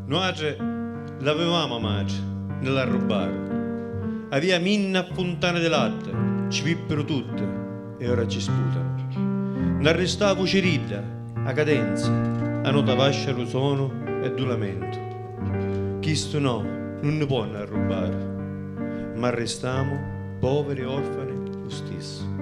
Noi l'avevamo madre, nella rubare. Aveva minna fontane di latte, ci pippero tutte e ora ci sputano. Non restava voce rida, a cadenza, a nota vascia lo suono e du lamento. Chisto no, non ne può rubare, ma restiamo poveri e orfani lo stesso.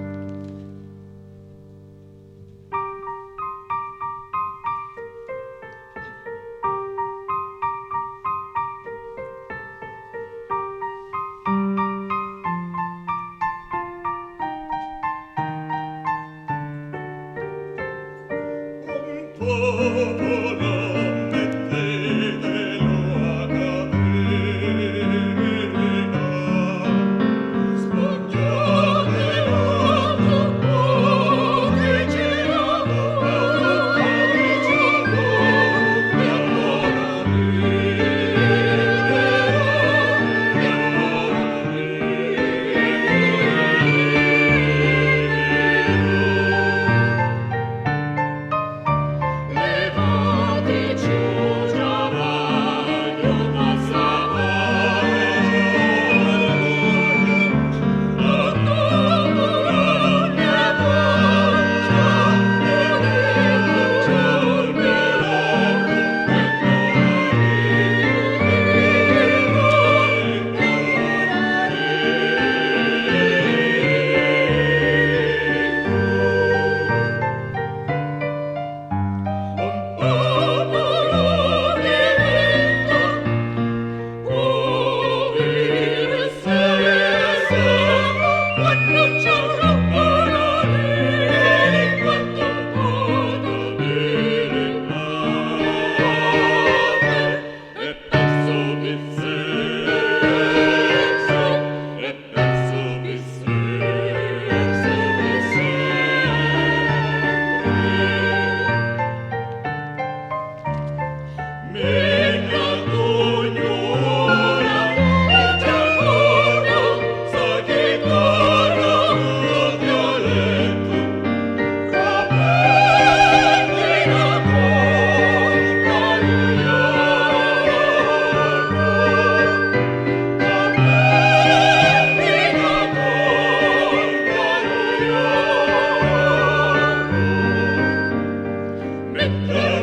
Mit